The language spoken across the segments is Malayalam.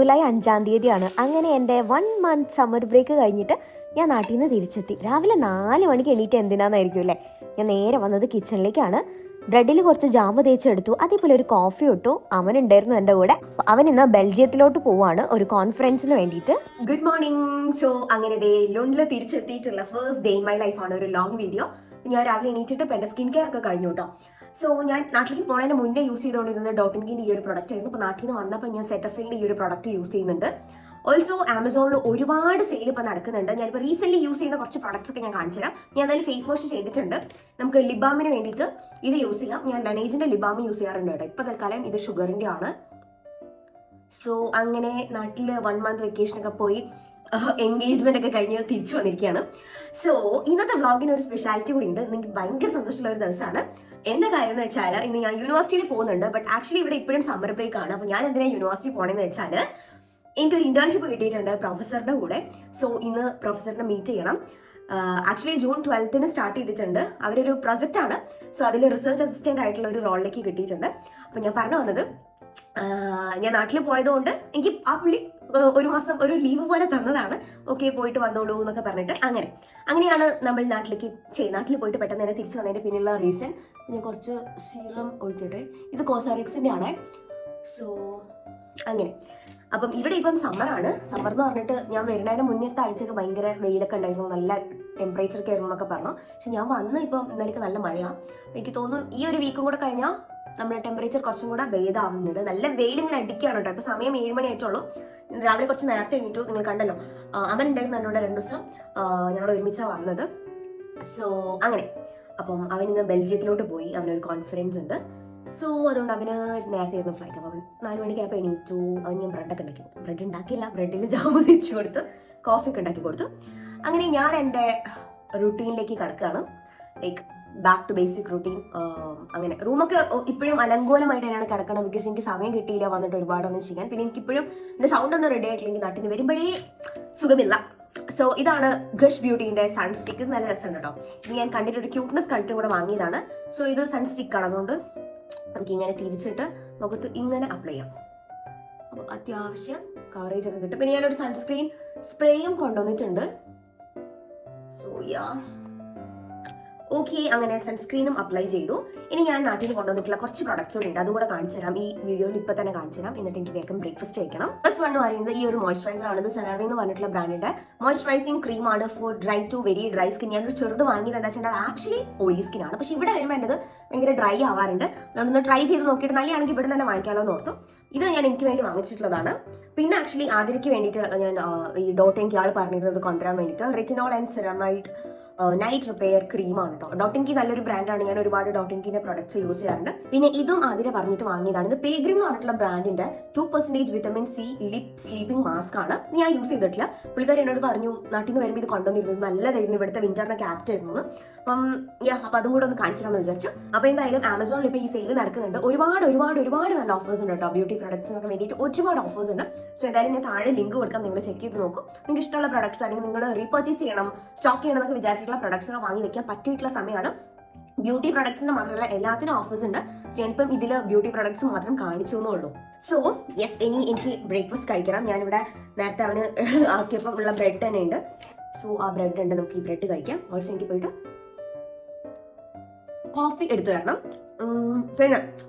ജൂലൈ 5-ാം തീയതിയാണ്. അങ്ങനെ എൻ്റെ 1 മന്ത് സമ്മർ ബ്രേക്ക് കഴിഞ്ഞിട്ട് ഞാൻ നാട്ടിൽ നിന്ന് തിരിച്ചെത്തി. രാവിലെ 4 മണിക്ക് എണീറ്റ് എന്തിനാന്നായിരിക്കും അല്ലേ. ഞാൻ നേരെ വന്നത് കിച്ചണിലേക്കാണ്. ബ്രെഡിൽ കുറച്ച് ജാമ് തേച്ചെടുത്തു, അതേപോലെ ഒരു കോഫി ഇട്ടു. അവനുണ്ടായിരുന്നു എൻ്റെ കൂടെ. അവൻ ഇന്ന് ബെൽജിയത്തിലോട്ട് പോവാണ് ഒരു കോൺഫറൻസിന് വേണ്ടിയിട്ട്. Good morning. സോ അങ്ങനെ ലണ്ടനിൽ തിരിച്ചെത്തിയിട്ടുള്ള ഫസ്റ്റ് ഡേ ഇൻ മൈ ലൈഫാണ് ഒരു ലോങ് വീഡിയോ. ഞാൻ രാവിലെ എണീറ്റിട്ട് ഇപ്പം എൻ്റെ സ്കിൻ കെയർ ഒക്കെ കഴിഞ്ഞു കേട്ടോ. സോ ഞാൻ നാട്ടിലേക്ക് പോണതിന് മുന്നേ യൂസ് ചെയ്തുകൊണ്ടിരുന്നത് ഡോട്ടിൻകിൻ്റെ ഈ ഒരു പ്രൊഡക്റ്റ് ആയിരുന്നു. അപ്പോൾ നാട്ടിൽ നിന്ന് വന്നപ്പോൾ ഞാൻ സെറ്റഫിലിൻ്റെ ഈ ഒരു പ്രൊഡക്റ്റ് യൂസ് ചെയ്യുന്നുണ്ട്. ഓൾസോ ആമസോണിൽ ഒരുപാട് സെയിൽ ഇപ്പോൾ നടക്കുന്നുണ്ട്. ഞാനിപ്പോൾ റീസെന്റ് യൂസ് ചെയ്യുന്ന കുറച്ച് പ്രൊഡക്ട്സ് ഒക്കെ ഞാൻ കാണിച്ചു തരാം. ഞാൻ എന്തായാലും ഫേസ് വാഷ് ചെയ്തിട്ടുണ്ട്. നമുക്ക് ലിബാമിന് വേണ്ടിയിട്ട് ഇത് യൂസ് ചെയ്യാം. ഞാൻ ലനേജിൻ്റെ ലിബാം യൂസ് ചെയ്യാറുണ്ട് കേട്ടോ. ഇപ്പോൾ തൽക്കാലം ഇത് ഷുഗറിൻ്റെ ആണ്. സോ അങ്ങനെ നാട്ടിൽ 1 മന്ത് വെക്കേഷനൊക്കെ പോയി എൻഗേജ്മെന്റ് ഒക്കെ കഴിഞ്ഞ് തിരിച്ചു വന്നിരിക്കുകയാണ്. സോ ഇന്നത്തെ വ്ളോഗിന് ഒരു സ്പെഷ്യാലിറ്റി കൂടി ഉണ്ട്. എനിക്ക് ഭയങ്കര സന്തോഷമുള്ള ഒരു ദിവസമാണ്. എന്താ കാര്യം എന്ന് വെച്ചാൽ ഇന്ന് ഞാൻ യൂണിവേഴ്സിറ്റിയിൽ പോകുന്നുണ്ട്. ബട്ട് ആക്ച്വലി ഇവിടെ ഇപ്പോഴും സമ്മർ ബ്രേക്ക് ആണ്. അപ്പോൾ ഞാൻ എന്തിനാണ് യൂണിവേഴ്സിറ്റി പോകണമെന്ന് വെച്ചാൽ എനിക്കൊരു ഇന്റേൺഷിപ്പ് കിട്ടിയിട്ടുണ്ട് പ്രൊഫസറുടെ കൂടെ. സോ ഇന്ന് പ്രൊഫസറിനെ മീറ്റ് ചെയ്യണം. ആക്ച്വലി ജൂൺ 12 സ്റ്റാർട്ട് ചെയ്തിട്ടുണ്ട്. അവരൊരു പ്രൊജക്റ്റാണ്. സോ അതിൽ റിസർച്ച് അസിസ്റ്റന്റ് ആയിട്ടുള്ള ഒരു റോളിലേക്ക് കിട്ടിയിട്ടുണ്ട്. അപ്പോൾ ഞാൻ പറഞ്ഞു വന്നത് ഞാൻ നാട്ടിൽ പോയതുകൊണ്ട് എനിക്ക് ആ പുള്ളി ഒരു മാസം ഒരു ലീവ് പോലെ തന്നതാണ്. ഓക്കെ പോയിട്ട് വന്നോളൂ എന്നൊക്കെ പറഞ്ഞിട്ട് അങ്ങനെയാണ് നമ്മൾ നാട്ടിൽ പോയിട്ട് പെട്ടെന്ന് തന്നെ തിരിച്ചു വന്നതിൻ്റെ പിന്നിലുള്ള റീസൺ. ഞാൻ കുറച്ച് സീറം ഒഴിക്കട്ടെ. ഇത് കോസാറിക്സിൻ്റെ ആണ്. സോ അങ്ങനെ അപ്പം ഇവിടെ ഇപ്പം സമ്മറാണ്. സമ്മർ എന്ന് പറഞ്ഞിട്ട് ഞാൻ വരുന്നതിന് മുന്നത്തെ ആഴ്ചയൊക്കെ ഭയങ്കര വെയിലൊക്കെ ഉണ്ടായിരുന്നു, നല്ല ടെമ്പറേച്ചർ ഒക്കെ ആയിരുന്നു എന്നൊക്കെ പറഞ്ഞു. പക്ഷെ ഞാൻ വന്ന് ഇപ്പം ഇന്നലേക്ക് നല്ല മഴയാണ്. എനിക്ക് തോന്നുന്നു ഈ ഒരു വീക്കും കൂടെ കഴിഞ്ഞാൽ നമ്മുടെ ടെമ്പറേച്ചർ കുറച്ചും കൂടെ ഭേദമാവുന്നുണ്ട്. നല്ല വെയിൽ ഇങ്ങനെ അടിക്കുകയാണ് കേട്ടോ. ഇപ്പം സമയം 7 മണി ആയിട്ടുള്ളൂ. രാവിലെ കുറച്ച് നേരത്തെ എണീറ്റു. നിങ്ങൾ കണ്ടല്ലോ, അവൻ ഉണ്ടായിരുന്നു എന്നോട് 2 ദിവസം ഞങ്ങൾ ഒരുമിച്ചാണ് വന്നത്. സോ അങ്ങനെ അപ്പം അവൻ ഇന്ന് ബെൽജിയത്തിലോട്ട് പോയി. അവനൊരു കോൺഫറൻസ് ഉണ്ട്. സോ അതുകൊണ്ട് അവന് നേരത്തെ ആയിരുന്നു ഫ്ലൈറ്റ്. അപ്പം 4 മണിക്കായപ്പോൾ എണീറ്റു. അവൻ ഞാൻ ബ്രെഡ് ഉണ്ടാക്കിയില്ല, ബ്രെഡിൽ ജാമ് വെച്ച് കൊടുത്തു, കോഫി ഒക്കെ ഉണ്ടാക്കി കൊടുത്തു. അങ്ങനെ ഞാൻ എൻ്റെ റുട്ടീനിലേക്ക് കിടക്കുകയാണ്. Like back to basic routine. അങ്ങനെ റൂമൊക്കെ ഇപ്പോഴും അലങ്കോലമായിട്ട് തന്നെയാണ് കിടക്കണം. ബിക്കോസ് എനിക്ക് സമയം കിട്ടിയില്ല വന്നിട്ട് ഒരുപാടൊന്നും ചെയ്യാൻ. പിന്നെ എനിക്കിപ്പോഴും എൻ്റെ സൗണ്ട് ഒന്നും റെഡി ആയിട്ടില്ലെങ്കിൽ നാട്ടിൽ നിന്ന് വരുമ്പോഴേ സുഖമില്ല. സോ ഇതാണ് ഗഷ് ബ്യൂട്ടീൻ്റെ സൺസ്റ്റിക്ക്. നല്ല രസമുണ്ട് കേട്ടോ. ഇത് ഞാൻ കണ്ടിട്ട് ഒരു ക്യൂട്ട്നെസ് കണ്ടിട്ടും കൂടെ വാങ്ങിയതാണ്. സോ ഇത് സൺസ്റ്റിക്കാണ്. അതുകൊണ്ട് നമുക്ക് ഇങ്ങനെ തിരിച്ചിട്ട് മുഖത്ത് ഇങ്ങനെ അപ്ലൈ ചെയ്യാം. അപ്പോൾ അത്യാവശ്യം കവറേജ് ഒക്കെ കിട്ടും. പിന്നെ ഞാനൊരു സൺസ്ക്രീൻ സ്പ്രേയും കൊണ്ടുവന്നിട്ടുണ്ട്. സോ യാ ഓക്കെ, അങ്ങനെ സൺസ്ക്രീനും അപ്ലൈ ചെയ്തു. ഇനി ഞാൻ നാട്ടിൽ കൊണ്ടുവന്നിട്ടുള്ള കുറച്ച് പ്രൊഡക്ട്സ് കൂടി ഉണ്ട്. അതുകൂടെ കാണിച്ചു തരാം. ഈ വീഡിയോയിൽ ഇപ്പം തന്നെ കാണിച്ചു തരാം. എന്നിട്ട് എനിക്ക് വേഗം ബ്രേക്ക്ഫാസ്റ്റ് കഴിക്കണം. ഫസ്റ്റ് വൺ എന്ന് പറയുന്നത് ഈ ഒരു മോയ്സ്ചറൈസർ ആണ്. ഇത് സെറാവി എന്ന് പറഞ്ഞിട്ടുള്ള ബ്രാൻഡിന്റെ മോയ്സ്ചറൈസിങ് ക്രീം ആണ് for dry to very dry skin. ഞാനൊരു ചെറുത് വാങ്ങിയത് എന്താ വെച്ചാൽ ആക്ച്വലി ഓയിലി സ്കിൻ ആണ്. പക്ഷെ ഇവിടെ വരുമ്പോൾ എൻ്റെ ഭയങ്കര ഡ്രൈ ആവാറുണ്ട്. അതുകൊണ്ടൊന്ന് ട്രൈ ചെയ്ത് നോക്കിയിട്ട് നല്ലതാണെങ്കിൽ ഇവിടെ തന്നെ വാങ്ങിക്കാമല്ലോ എന്ന് ഓർത്തു. ഇത് ഞാൻ എനിക്ക് വേണ്ടി വാങ്ങിച്ചിട്ടുള്ളതാണ്. പിന്നെ ആക്ച്വലി ആതിരയ്ക്ക് വേണ്ടിയിട്ട് ഞാൻ ഈ ഡോട്ടിൻകി ആൾ പറഞ്ഞിരുന്നത് കൊണ്ടുവരാൻ വേണ്ടിയിട്ട് retinol and ceramide night repair ക്രീമാണ് കേട്ടോ. ഡോട്ടിൻകി നല്ലൊരു ബ്രാൻഡാണ്. ഞാൻ ഒരുപാട് ഡോട്ടിൻകിന്റെ പ്രൊഡക്ട്സ് യൂസ് ചെയ്യാറുണ്ട്. പിന്നെ ഇതും ആതിര പറഞ്ഞിട്ട് വാങ്ങിയതാണ്. ഇത് പിൽഗ്രിം എന്ന് പറഞ്ഞിട്ടുള്ള ബ്രാൻഡിന്റെ 2% vitamin C lip sleeping mask ആണ്. ഞാൻ യൂസ് ചെയ്തിട്ടില്ല. പുള്ളിക്കാരി എന്നോട് പറഞ്ഞു നാട്ടിൽ നിന്ന് വരുമ്പോൾ ഇത് കൊണ്ടുവന്നിരുന്നു, നല്ലതായിരുന്നു, ഇവിടുത്തെ വിന്ററിനൊക്കെ ആപ്റ്റ് ആയിരുന്നു. അപ്പം അതും കൂടെ ഒന്ന് കാണിച്ചിടാന്ന് വിചാരിച്ചു. അപ്പോൾ എന്തായാലും ആമസോണിൽ ഇപ്പോൾ ഈ സെയിൽ നടക്കുന്നുണ്ട്. ഒരുപാട് നല്ല ഓഫേഴ്സ് ഉണ്ട് കേട്ടോ. ബ്യൂട്ടി പ്രൊഡക്ട്സിനൊക്കെ വേണ്ടിയിട്ട് ഒരുപാട് ഓഫേഴ്സ് ഉണ്ട്. സോ എന്തായാലും ഞാൻ താഴെ ലിങ്ക് കൊടുക്കാം, നിങ്ങൾ ചെക്ക് ചെയ്ത് നോക്കും. നിങ്ങൾക്ക് ഇഷ്ടമുള്ള പ്രൊഡക്ട്സ് അല്ലെങ്കിൽ നിങ്ങൾ റീപർച്ചേസ് ചെയ്യണം, സ്റ്റോക്ക് ചെയ്യണം എന്നൊക്കെ വിചാരിച്ചിട്ടുള്ള പ്രൊഡക്ട്സ് ഒക്കെ വാങ്ങി വെക്കാൻ പറ്റിയിട്ടുള്ള സമയമാണ്. ബ്യൂട്ടി പ്രൊഡക്ട്സിന് മാത്രമല്ല എല്ലാത്തിനും ഓഫേഴ്സ് ഉണ്ട്. ഞാനിപ്പം ഇതിൽ ബ്യൂട്ടി പ്രൊഡക്ട്സ് മാത്രം കാണിച്ചു എന്നുള്ളൂ. സോ യെസ്, ഇനി എനിക്ക് ബ്രേക്ക്ഫാസ്റ്റ് കഴിക്കണം. ഞാനിവിടെ നേരത്തെ അവന് ആക്കിയപ്പം ഉള്ള ബ്രെഡ് തന്നെ ഉണ്ട്. സോ ആ ബ്രെഡ് ഉണ്ട്, നമുക്ക് ഈ ബ്രെഡ് കഴിക്കാം. ഓൾസോ എനിക്ക് പോയിട്ട് കോഫി എടുത്തു തരണം. പിന്നെ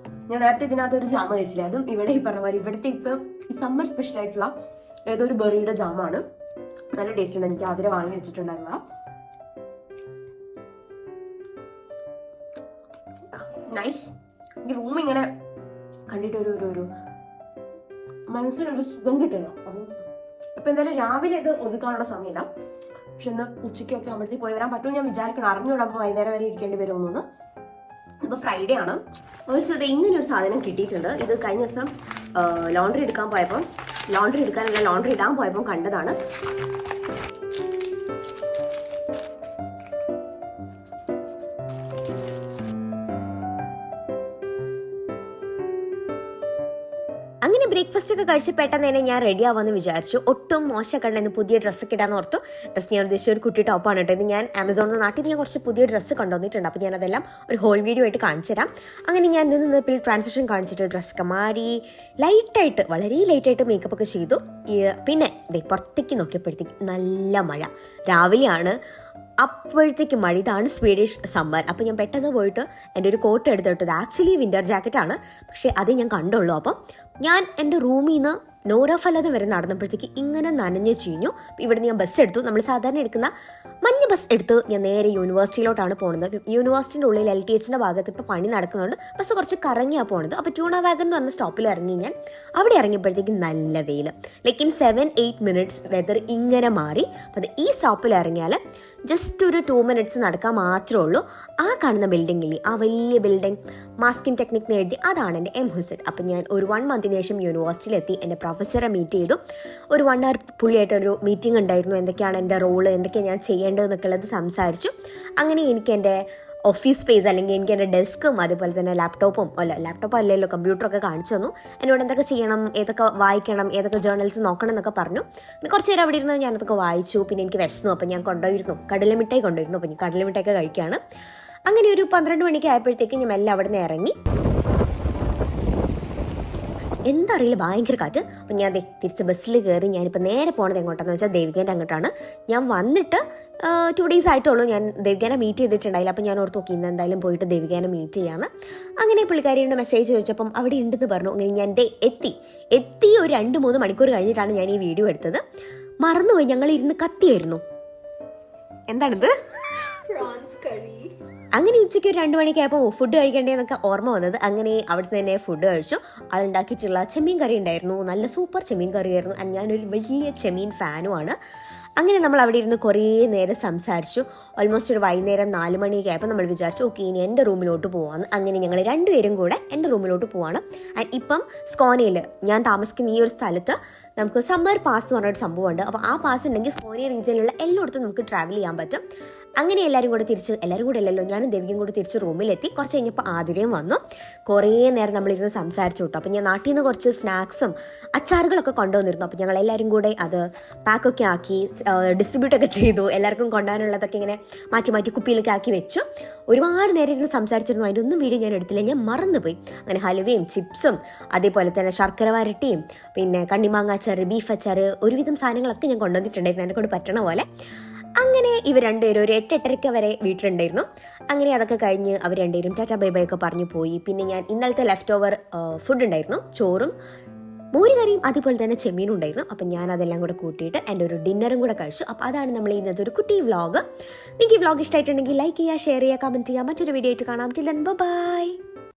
ഞാൻ നേരത്തെ ഇതിനകത്ത് ഒരു ജാമ വെച്ചില്ല. അതും ഇവിടെ ഈ പറഞ്ഞ പോലെ ഇവിടുത്തെ ഇപ്പം സമ്മർ സ്പെഷ്യൽ ആയിട്ടുള്ള ഏതൊരു ബെറിയുടെ ജാമാണ്. നല്ല ടേസ്റ്റ് ഉണ്ട്. എനിക്ക് അതിരെ വാങ്ങി വെച്ചിട്ടുണ്ടായിരുന്ന നൈസ്. ഈ റൂം ഇങ്ങനെ കണ്ടിട്ട് ഒരു മനസ്സിനൊരു സുഖം കിട്ടുന്നു. അപ്പം എന്തായാലും രാവിലെ ഇത് ഒതുക്കാനുള്ള സമയമില്ല. പക്ഷെ ഇന്ന് ഉച്ചയ്ക്കൊക്കെ ആകുമ്പോഴത്തേക്ക് പോയി വരാൻ പറ്റുമോ ഞാൻ വിചാരിക്കണം. അറിഞ്ഞുകൂടാകുമ്പോൾ വൈകുന്നേരം വരെ ഇരിക്കേണ്ടി വരുമെന്ന്. ഇപ്പോൾ ഫ്രൈഡേ ആണ്. ഓൾസോ ഇത് ഇങ്ങനെ ഒരു സാധനം കിട്ടിയിട്ടുണ്ട്. ഇത് കഴിഞ്ഞ ദിവസം ലോണ്ടറി ഇടാൻ പോയപ്പോൾ കണ്ടതാണ്. അങ്ങനെ അങ്ങനെ ബ്രേക്ക്ഫാസ്റ്റ് ഒക്കെ കഴിച്ച് പെട്ടെന്ന് തന്നെ ഞാൻ റെഡി ആവാമെന്ന് വിചാരിച്ചു. ഒട്ടും മോശക്കണ്ടെന്ന് പുതിയ ഡ്രസ്സൊക്കെ ഇടാന്ന് ഓർത്തു. ഡ്രസ്സ് ഞാൻ ഉദ്ദേശിച്ച ഒരു കുട്ടി ടോപ്പാണ് കേട്ടോ. ഇത് ഞാൻ ആമസോണിൽ നാട്ടിൽ ഞാൻ കുറച്ച് പുതിയ ഡ്രസ്സ് കൊണ്ടുവന്നിട്ടുണ്ട്. അപ്പോൾ ഞാനതെല്ലാം ഒരു ഹോൾ വീഡിയോ ആയിട്ട് കാണിച്ചു തരാം. അങ്ങനെ ഞാൻ നിന്നപ്പോൾ ട്രാൻസിഷൻ കാണിച്ചിട്ട് ഡ്രസ്സൊക്കെ മാറി ലൈറ്റായിട്ട് വളരെ ലൈറ്റായിട്ട് മേക്കപ്പ് ഒക്കെ ചെയ്തു. പിന്നെ പുറത്തേക്ക് നോക്കിയപ്പോഴത്തേക്ക് നല്ല മഴ. രാവിലെയാണ്, അപ്പോഴത്തേക്ക് മഴ. ഇതാണ് സ്വീഡിഷ് സമ്മർ. അപ്പോൾ ഞാൻ പെട്ടെന്ന് പോയിട്ട് എൻ്റെ ഒരു കോട്ട് എടുത്തിട്ടത് ആക്ച്വലി വിൻ്റർ ജാക്കറ്റാണ്, പക്ഷേ അത് ഞാൻ കണ്ടുള്ളൂ. അപ്പം ഞാൻ എൻ്റെ റൂമിൽ നിന്ന് നോരഫലത വരെ നടന്നപ്പോഴത്തേക്ക് ഇങ്ങനെ നനഞ്ഞു ചീഞ്ഞു. ഇവിടെ നിന്ന് ഞാൻ ബസ് എടുത്തു. നമ്മൾ സാധാരണ എടുക്കുന്ന മഞ്ഞ ബസ് എടുത്ത് ഞാൻ നേരെ യൂണിവേഴ്സിറ്റിയിലോട്ടാണ് പോകുന്നത്. യൂണിവേഴ്സിറ്റിൻ്റെ ഉള്ളിൽ LTHൻ്റെ ഭാഗത്ത് ഇപ്പോൾ പണി നടക്കുന്നുണ്ട്. ബസ് കുറച്ച് കറങ്ങിയാണ് പോകുന്നത്. അപ്പോൾ ട്യൂണ വാഗൺ എന്ന് പറഞ്ഞ സ്റ്റോപ്പിൽ ഇറങ്ങി ഞാൻ. അവിടെ ഇറങ്ങിയപ്പോഴത്തേക്ക് നല്ല വെയിൽ. ലൈക്ക് ഇൻ 7-8 മിനിറ്റ്സ് വെതർ ഇങ്ങനെ മാറി. അപ്പോൾ ഈ സ്റ്റോപ്പിൽ ഇറങ്ങിയാൽ ജസ്റ്റ് ഒരു 2 മിനിറ്റ്സ് നടക്കാൻ മാത്രമേ ഉള്ളൂ. ആ കാണുന്ന ബിൽഡിങ്ങിൽ, ആ വലിയ ബിൽഡിംഗ് മാസ്കിൻ ടെക്നിക് എഴുതി, അതാണ് എൻ്റെ MHUSET. അപ്പം ഞാൻ ഒരു 1 മന്തിന് ശേഷം യൂണിവേഴ്സിറ്റിയിലെത്തി. എൻ്റെ പ്രൊഫസറെ മീറ്റ് ചെയ്തു. ഒരു 1 hour പുള്ളിയായിട്ടൊരു മീറ്റിംഗ് ഉണ്ടായിരുന്നു. എന്തൊക്കെയാണ് എൻ്റെ റോള്, എന്തൊക്കെയാണ് ഞാൻ ചെയ്യേണ്ടതെന്നൊക്കെ ഉള്ളത് സംസാരിച്ചു. അങ്ങനെ എനിക്ക് എൻ്റെ ഓഫീസ് സ്പേസ്, അല്ലെങ്കിൽ എനിക്ക് എൻ്റെ ഡെസ്കും അതുപോലെ തന്നെ ലാപ്ടോപ്പ് അല്ലല്ലോ കമ്പ്യൂട്ടറൊക്കെ കാണിച്ചു തന്നു. എന്നോട് എന്തൊക്കെ ചെയ്യണം, ഏതൊക്കെ വായിക്കണം, ഏതൊക്കെ ജേർണൽസ് നോക്കണം എന്നൊക്കെ പറഞ്ഞു. പിന്നെ കുറച്ച് നേരം അവിടെ ഇരുന്ന് ഞാനതൊക്കെ വായിച്ചു. പിന്നെ എനിക്ക് വിശന്നു. അപ്പം ഞാൻ കടലമിഠായി കൊണ്ടുവരുന്നു. അപ്പം ഞാൻ കടലമിഠായിയൊക്കെ കഴിക്കുകയാണ്. അങ്ങനെ ഒരു 12 മണിക്ക് ആയപ്പോഴത്തേക്കും ഞാൻ എല്ലാം അവിടെ നിന്ന് ഇറങ്ങി. എന്താ അറിയില്ല, ഭയങ്കര കാറ്റ്. അപ്പം ഞാൻ തിരിച്ച് ബസ്സിൽ കയറി. ഞാനിപ്പോൾ നേരെ പോണത് എങ്ങോട്ടാന്ന് വെച്ചാൽ ദേവികേൻ്റെ അങ്ങോട്ടാണ്. ഞാൻ വന്നിട്ട് 2 days ആയിട്ടുള്ളൂ. ഞാൻ ദേവികേനെ മീറ്റ് ചെയ്തിട്ടുണ്ടായില്ല. അപ്പം ഞാൻ ഓർത്ത് നോക്കി ഇന്ന് എന്തായാലും പോയിട്ട് ദേവികേനെ മീറ്റ് ചെയ്യാമെന്ന്. അങ്ങനെ പുള്ളിക്കാരിയുടെ മെസ്സേജ് ചോദിച്ചപ്പം അവിടെ ഉണ്ടെന്ന് പറഞ്ഞു. അങ്ങനെ ഞാൻ എത്തി ഒരു 2-3 മണിക്കൂർ കഴിഞ്ഞിട്ടാണ് ഞാൻ ഈ വീഡിയോ എടുത്തത്. മറന്നുപോയി, ഞങ്ങൾ ഇരുന്ന് കത്തിയായിരുന്നു. എന്താണിത്? അങ്ങനെ ഉച്ചയ്ക്ക് ഒരു 2 മണിക്കായപ്പോൾ ഫുഡ് കഴിക്കേണ്ടതെന്നൊക്കെ ഓർമ്മ വന്നത്. അങ്ങനെ അവിടെ തന്നെ ഫുഡ് കഴിച്ചു. അതുണ്ടാക്കിയിട്ടുള്ള ചെമ്മീൻ കറി ഉണ്ടായിരുന്നു. നല്ല സൂപ്പർ ചെമ്മീൻ കറിയായിരുന്നു. ഞാനൊരു വലിയ ചെമ്മീൻ ഫാനുമാണ്. അങ്ങനെ നമ്മൾ അവിടെ ഇരുന്ന് കുറേ നേരം സംസാരിച്ചു. ഓൾമോസ്റ്റ് ഒരു വൈകുന്നേരം 4 മണിയൊക്കെ ആയപ്പോൾ നമ്മൾ വിചാരിച്ചു ഓക്കെ ഇനി എൻ്റെ റൂമിലോട്ട് പോകാമെന്ന്. അങ്ങനെ ഞങ്ങൾ 2 പേരും കൂടെ എൻ്റെ റൂമിലോട്ട് പോവാണ്. ഇപ്പം സ്കോനയിൽ ഞാൻ താമസിക്കുന്ന ഈ ഒരു സ്ഥലത്ത് നമുക്ക് സമ്മർ പാസ് എന്ന് പറഞ്ഞൊരു സംഭവമുണ്ട്. അപ്പോൾ ആ പാസ് ഉണ്ടെങ്കിൽ സ്കോനിയ റീജിയനിലുള്ള എല്ലായിടത്തും നമുക്ക് ട്രാവൽ ചെയ്യാൻ പറ്റും. അങ്ങനെ എല്ലാവരും കൂടെ അല്ലല്ലോ, ഞാനും ദേവികയും കൂടെ തിരിച്ച് റൂമിലെത്തി. കുറച്ച് കഴിഞ്ഞപ്പോൾ ആതിരയും വന്നു. കുറേ നേരം നമ്മളിരുന്ന് സംസാരിച്ചു കേട്ടോ. അപ്പോൾ ഞാൻ നാട്ടിൽ നിന്ന് കുറച്ച് സ്നാക്സും അച്ചാറുകളൊക്കെ കൊണ്ടുവന്നിരുന്നു. അപ്പോൾ ഞങ്ങൾ എല്ലാവരും കൂടെ അത് പാക്കൊക്കെ ആക്കി ഡിസ്ട്രിബ്യൂട്ടൊക്കെ ചെയ്തു. എല്ലാവർക്കും കൊണ്ടുപോകാനുള്ളതൊക്കെ ഇങ്ങനെ മാറ്റി കുപ്പിയിലൊക്കെ ആക്കി വെച്ചു. ഒരുപാട് നേരം ഇരുന്ന് സംസാരിച്ചിരുന്നു. അതിൻ്റെ ഒന്നും വീഡിയോ ഞാൻ എടുത്തില്ല, ഞാൻ മറന്നുപോയി. അങ്ങനെ ഹലുവയും ചിപ്സും അതേപോലെ തന്നെ ശർക്കര വരട്ടിയും പിന്നെ കണ്ണിമാങ്ങ അച്ചാറ്, ബീഫ് അച്ചാറ്, ഒരുവിധം സാധനങ്ങളൊക്കെ ഞാൻ കൊണ്ടുവന്നിട്ടുണ്ടായിരുന്നു എന്നെ കൊണ്ട് പറ്റണ പോലെ. അങ്ങനെ ഇവർ 2 പേരും ഒരു 8-8:30 വരെ വീട്ടിലുണ്ടായിരുന്നു. അങ്ങനെ അതൊക്കെ കഴിഞ്ഞ് അവർ 2 പേരും ടാറ്റാ ബൈ ബൈ ഒക്കെ പറഞ്ഞു പോയി. പിന്നെ ഞാൻ ഇന്നലത്തെ ലെഫ്റ്റ് ഓവർ ഫുഡ് ഉണ്ടായിരുന്നു, ചോറും മോരുകറിയും അതുപോലെ തന്നെ ചെമ്മീനും ഉണ്ടായിരുന്നു. അപ്പം ഞാൻ അതെല്ലാം കൂടെ കൂട്ടിയിട്ട് എൻ്റെ ഒരു ഡിന്നറും കൂടെ കഴിച്ചു. അപ്പോൾ അതാണ് നമ്മൾ ഇന്നത്തെ ഒരു കുട്ടി വ്ളോഗ്. നിങ്ങൾക്ക് ഈ വ്ളോഗ് ഇഷ്ടമായിട്ടുണ്ടെങ്കിൽ ലൈക്ക് ചെയ്യുക, ഷെയർ ചെയ്യുക, കമൻറ്റ് ചെയ്യുക. മറ്റൊരു വീഡിയോ ആയിട്ട് കാണാം. Till then bye.